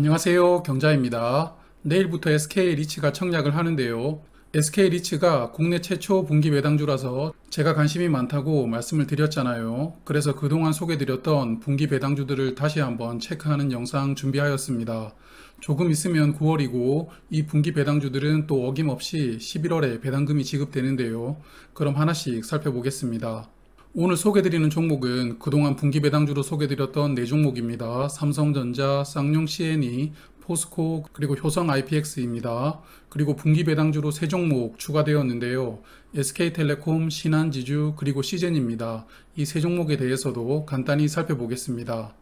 안녕하세요. 경자입니다. 내일부터 SK리츠가 청약을 하는데요. SK리츠가 국내 최초 분기 배당주라서 제가 관심이 많다고 말씀을 드렸잖아요. 그래서 그동안 소개드렸던 분기 배당주들을 다시 한번 체크하는 영상 준비하였습니다. 조금 있으면 9월이고 이 분기 배당주들은 또 어김없이 11월에 배당금이 지급되는데요. 그럼 하나씩 살펴보겠습니다. 오늘 소개드리는 종목은 그동안 분기 배당주로 소개드렸던 4종목입니다. 삼성전자, 쌍용 C&E, 포스코, 그리고 효성 IPX입니다. 그리고 분기 배당주로 3종목 추가되었는데요. SK텔레콤, 신한지주, 그리고 시젠입니다. 이 3종목에 대해서도 간단히 살펴보겠습니다.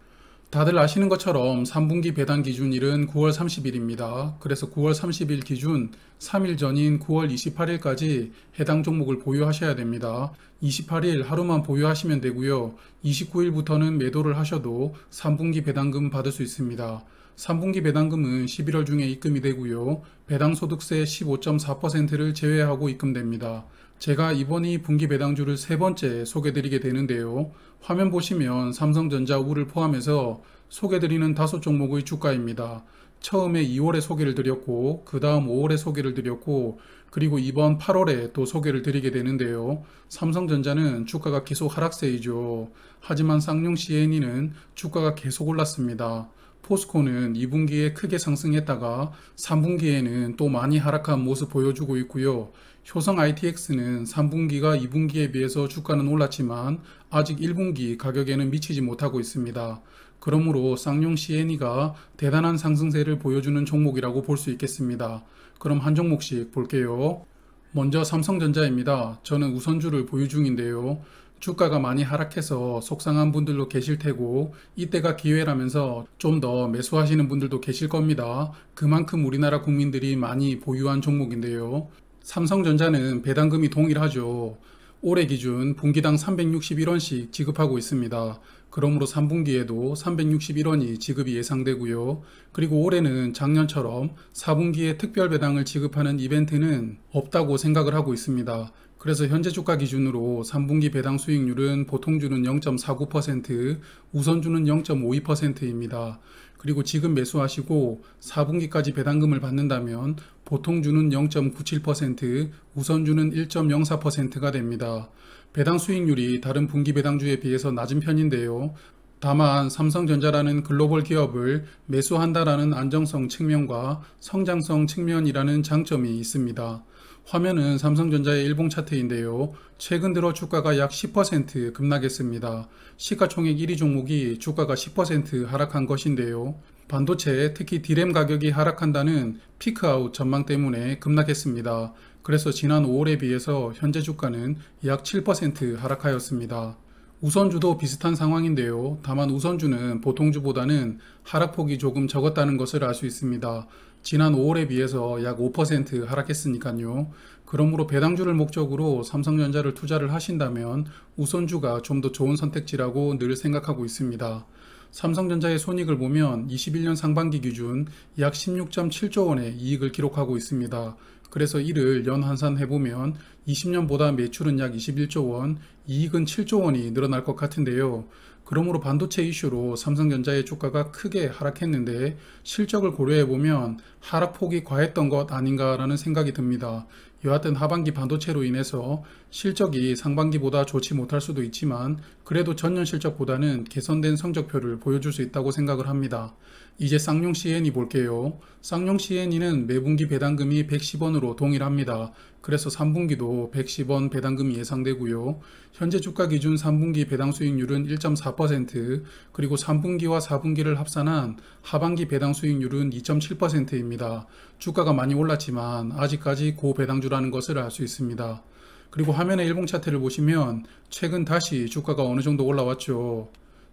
다들 아시는 것처럼 3분기 배당 기준일은 9월 30일입니다. 그래서 9월 30일 기준 3일 전인 9월 28일까지 해당 종목을 보유하셔야 됩니다. 28일 하루만 보유하시면 되고요. 29일부터는 매도를 하셔도 3분기 배당금 받을 수 있습니다. 3분기 배당금은 11월 중에 입금이 되고요. 배당소득세 15.4%를 제외하고 입금됩니다. 제가 이번이 분기 배당주를 3번째 소개드리게 되는데요. 화면 보시면 삼성전자 우를 포함해서 소개드리는 5종목의 주가입니다. 처음에 2월에 소개를 드렸고 그 다음 5월에 소개를 드렸고 그리고 이번 8월에 또 소개를 드리게 되는데요. 삼성전자는 주가가 계속 하락세이죠. 하지만 쌍용 C&E는 주가가 계속 올랐습니다. 포스코는 2분기에 크게 상승했다가 3분기에는 또 많이 하락한 모습 보여주고 있고요. 효성 ITX는 3분기가 2분기에 비해서 주가는 올랐지만 아직 1분기 가격에는 미치지 못하고 있습니다. 그러므로 쌍용 C&E가 대단한 상승세를 보여주는 종목이라고 볼 수 있겠습니다. 그럼 한 종목씩 볼게요. 먼저 삼성전자입니다. 저는 우선주를 보유 중인데요. 주가가 많이 하락해서 속상한 분들도 계실 테고 이때가 기회라면서 좀 더 매수하시는 분들도 계실 겁니다. 그만큼 우리나라 국민들이 많이 보유한 종목인데요. 삼성전자는 배당금이 동일하죠. 올해 기준 분기당 361원씩 지급하고 있습니다. 그러므로 3분기에도 361원이 지급이 예상되고요. 그리고 올해는 작년처럼 4분기에 특별 배당을 지급하는 이벤트는 없다고 생각을 하고 있습니다. 그래서 현재 주가 기준으로 3분기 배당 수익률은 보통주는 0.49%, 우선주는 0.52%입니다. 그리고 지금 매수하시고 4분기까지 배당금을 받는다면 보통주는 0.97%, 우선주는 1.04%가 됩니다. 배당 수익률이 다른 분기 배당주에 비해서 낮은 편인데요. 다만 삼성전자라는 글로벌 기업을 매수한다라는 안정성 측면과 성장성 측면이라는 장점이 있습니다. 화면은 삼성전자의 일봉 차트인데요. 최근 들어 주가가 약 10% 급락했습니다. 시가총액 1위 종목이 주가가 10% 하락한 것인데요. 반도체, 특히 D램 가격이 하락한다는 피크아웃 전망 때문에 급락했습니다. 그래서 지난 5월에 비해서 현재 주가는 약 7% 하락하였습니다. 우선주도 비슷한 상황인데요. 다만 우선주는 보통주보다는 하락폭이 조금 적었다는 것을 알 수 있습니다. 지난 5월에 비해서 약 5% 하락했으니까요. 그러므로 배당주를 목적으로 삼성전자를 투자를 하신다면 우선주가 좀 더 좋은 선택지라고 늘 생각하고 있습니다. 삼성전자의 손익을 보면 21년 상반기 기준 약 16.7조 원의 이익을 기록하고 있습니다. 그래서 이를 연환산해보면 20년보다 매출은 약 21조 원, 이익은 7조 원이 늘어날 것 같은데요. 그러므로 반도체 이슈로 삼성전자의 주가가 크게 하락했는데 실적을 고려해보면 하락폭이 과했던 것 아닌가라는 생각이 듭니다. 여하튼 하반기 반도체로 인해서 실적이 상반기보다 좋지 못할 수도 있지만 그래도 전년 실적보다는 개선된 성적표를 보여줄 수 있다고 생각을 합니다. 이제 쌍용 C&E 볼게요. 쌍용 C&E는 매분기 배당금이 110원으로 동일합니다. 그래서 3분기도 110원 배당금이 예상되고요. 현재 주가 기준 3분기 배당 수익률은 1.4%, 그리고 3분기와 4분기를 합산한 하반기 배당 수익률은 2.7%입니다. 주가가 많이 올랐지만 아직까지 고배당주라는 것을 알 수 있습니다. 그리고 화면의 일봉 차트를 보시면 최근 다시 주가가 어느 정도 올라왔죠.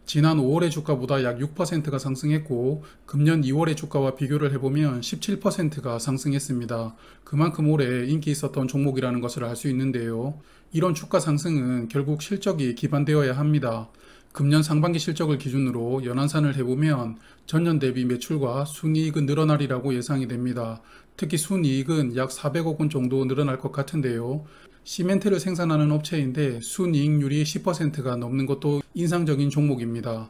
지난 5월의 주가보다 약 6%가 상승했고 금년 2월의 주가와 비교를 해보면 17%가 상승했습니다. 그만큼 올해 인기 있었던 종목이라는 것을 알 수 있는데요. 이런 주가 상승은 결국 실적이 기반되어야 합니다. 금년 상반기 실적을 기준으로 연환산을 해보면 전년 대비 매출과 순이익은 늘어나리라고 예상이 됩니다. 특히 순이익은 약 400억 원 정도 늘어날 것 같은데요. 시멘트를 생산하는 업체인데 순이익률이 10%가 넘는 것도 인상적인 종목입니다.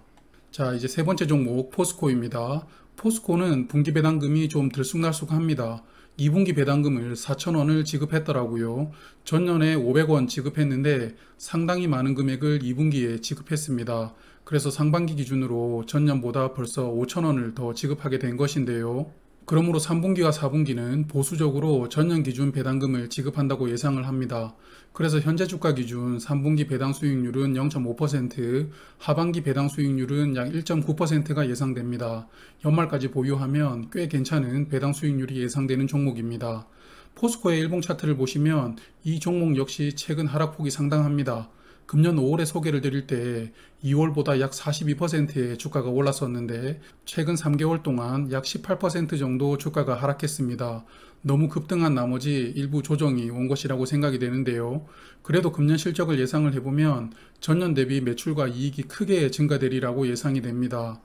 자, 이제 세 번째 종목 포스코입니다. 포스코는 분기 배당금이 좀 들쑥날쑥합니다. 2분기 배당금을 4,000원을 지급했더라고요. 전년에 500원 지급했는데 상당히 많은 금액을 2분기에 지급했습니다. 그래서 상반기 기준으로 전년보다 벌써 5,000원을 더 지급하게 된 것인데요. 그러므로 3분기와 4분기는 보수적으로 전년 기준 배당금을 지급한다고 예상을 합니다. 그래서 현재 주가 기준 3분기 배당 수익률은 0.5%, 하반기 배당 수익률은 약 1.9%가 예상됩니다. 연말까지 보유하면 꽤 괜찮은 배당 수익률이 예상되는 종목입니다. 포스코의 일봉 차트를 보시면 이 종목 역시 최근 하락폭이 상당합니다. 금년 5월에 소개를 드릴 때 2월보다 약 42%의 주가가 올랐었는데 최근 3개월 동안 약 18% 정도 주가가 하락했습니다. 너무 급등한 나머지 일부 조정이 온 것이라고 생각이 되는데요. 그래도 금년 실적을 예상을 해보면 전년 대비 매출과 이익이 크게 증가되리라고 예상이 됩니다.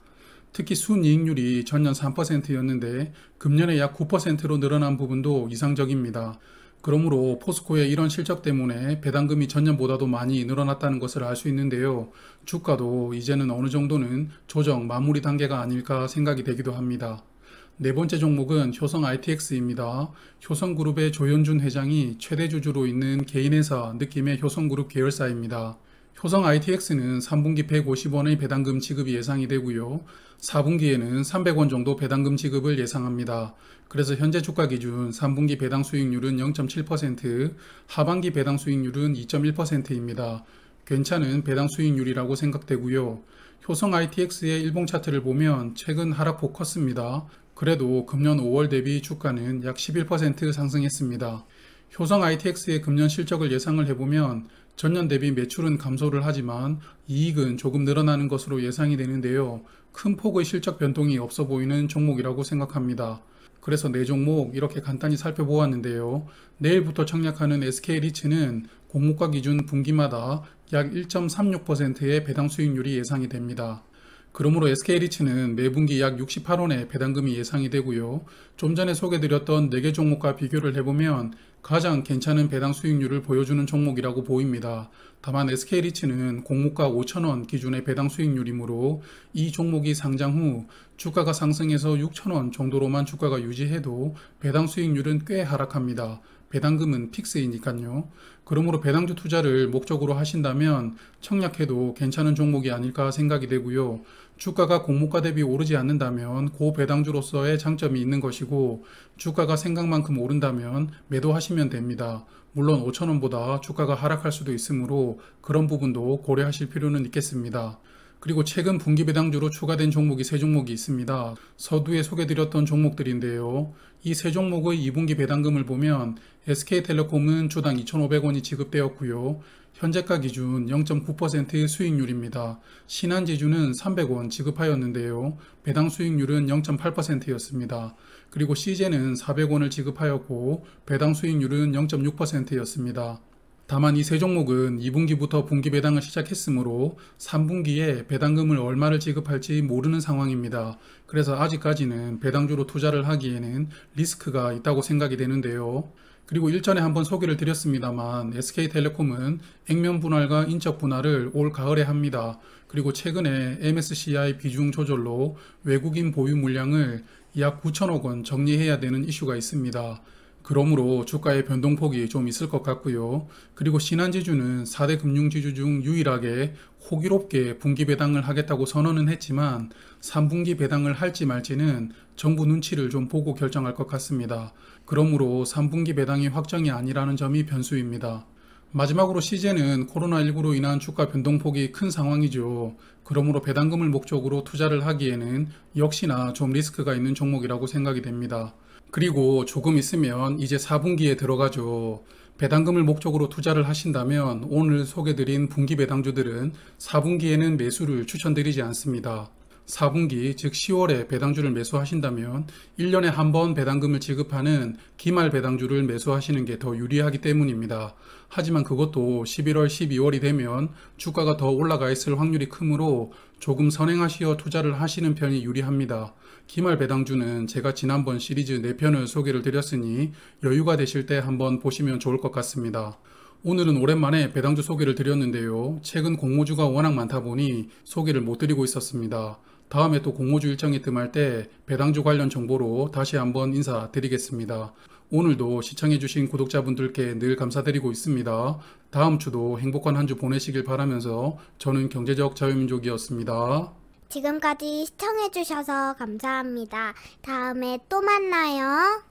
특히 순이익률이 전년 3%였는데 금년에 약 9%로 늘어난 부분도 이상적입니다. 그러므로 포스코의 이런 실적 때문에 배당금이 전년보다도 많이 늘어났다는 것을 알 수 있는데요. 주가도 이제는 어느 정도는 조정 마무리 단계가 아닐까 생각이 되기도 합니다. 네 번째 종목은 효성 ITX입니다. 효성그룹의 조현준 회장이 최대 주주로 있는 개인회사 느낌의 효성그룹 계열사입니다. 효성 ITX는 3분기 150원의 배당금 지급이 예상이 되고요. 4분기에는 300원 정도 배당금 지급을 예상합니다. 그래서 현재 주가 기준 3분기 배당 수익률은 0.7%, 하반기 배당 수익률은 2.1%입니다. 괜찮은 배당 수익률이라고 생각되고요. 효성 ITX의 일봉 차트를 보면 최근 하락폭 컸습니다. 그래도 금년 5월 대비 주가는 약 11% 상승했습니다. 효성 ITX의 금년 실적을 예상을 해보면 전년 대비 매출은 감소를 하지만 이익은 조금 늘어나는 것으로 예상이 되는데요. 큰 폭의 실적 변동이 없어 보이는 종목이라고 생각합니다. 그래서 네 종목 이렇게 간단히 살펴보았는데요. 내일부터 청약하는 SK리츠는 공모가 기준 분기마다 약 1.36%의 배당 수익률이 예상이 됩니다. 그러므로 SK리츠는 매분기 약 68원의 배당금이 예상이 되고요. 좀 전에 소개드렸던 4개 종목과 비교를 해보면 가장 괜찮은 배당 수익률을 보여주는 종목이라고 보입니다. 다만 SK리츠는 공모가 5,000원 기준의 배당 수익률이므로 이 종목이 상장 후 주가가 상승해서 6,000원 정도로만 주가가 유지해도 배당 수익률은 꽤 하락합니다. 배당금은 픽스이니까요. 그러므로 배당주 투자를 목적으로 하신다면 청약해도 괜찮은 종목이 아닐까 생각이 되고요. 주가가 공모가 대비 오르지 않는다면 고배당주로서의 장점이 있는 것이고 주가가 생각만큼 오른다면 매도하시면 됩니다. 물론 5,000원보다 주가가 하락할 수도 있으므로 그런 부분도 고려하실 필요는 있겠습니다. 그리고 최근 분기 배당주로 추가된 종목이 3종목이 있습니다. 서두에 소개드렸던 종목들인데요. 이 3종목의 2분기 배당금을 보면 SK텔레콤은 주당 2,500원이 지급되었고요. 현재가 기준 0.9% 수익률입니다. 신한지주는 300원 지급하였는데요. 배당 수익률은 0.8%였습니다. 그리고 CJ는 400원을 지급하였고 배당 수익률은 0.6%였습니다. 다만 이 3종목은 2분기부터 분기 배당을 시작했으므로 3분기에 배당금을 얼마를 지급할지 모르는 상황입니다. 그래서 아직까지는 배당주로 투자를 하기에는 리스크가 있다고 생각이 되는데요. 그리고 일전에 한번 소개를 드렸습니다만 SK텔레콤은 액면 분할과 인적 분할을 올 가을에 합니다. 그리고 최근에 MSCI 비중 조절로 외국인 보유 물량을 약 9천억 원 정리해야 되는 이슈가 있습니다. 그러므로 주가의 변동폭이 좀 있을 것 같고요. 그리고 신한지주는 4대 금융지주 중 유일하게 호기롭게 분기 배당을 하겠다고 선언은 했지만 3분기 배당을 할지 말지는 정부 눈치를 좀 보고 결정할 것 같습니다. 그러므로 3분기 배당이 확정이 아니라는 점이 변수입니다. 마지막으로 CJ는 코로나19로 인한 주가 변동폭이 큰 상황이죠. 그러므로 배당금을 목적으로 투자를 하기에는 역시나 좀 리스크가 있는 종목이라고 생각이 됩니다. 그리고 조금 있으면 이제 4분기에 들어가죠. 배당금을 목적으로 투자를 하신다면 오늘 소개드린 분기 배당주들은 4분기에는 매수를 추천드리지 않습니다. 4분기 즉 10월에 배당주를 매수하신다면 1년에 한 번 배당금을 지급하는 기말 배당주를 매수하시는 게 더 유리하기 때문입니다. 하지만 그것도 11월, 12월이 되면 주가가 더 올라가 있을 확률이 크므로 조금 선행하시어 투자를 하시는 편이 유리합니다. 기말 배당주는 제가 지난번 시리즈 4편을 소개를 드렸으니 여유가 되실 때 한번 보시면 좋을 것 같습니다. 오늘은 오랜만에 배당주 소개를 드렸는데요. 최근 공모주가 워낙 많다 보니 소개를 못 드리고 있었습니다. 다음에 또 공모주 일정이 뜸할 때 배당주 관련 정보로 다시 한번 인사드리겠습니다. 오늘도 시청해주신 구독자분들께 늘 감사드리고 있습니다. 다음 주도 행복한 한 주 보내시길 바라면서 저는 경제적 자유민족이었습니다. 지금까지 시청해주셔서 감사합니다. 다음에 또 만나요.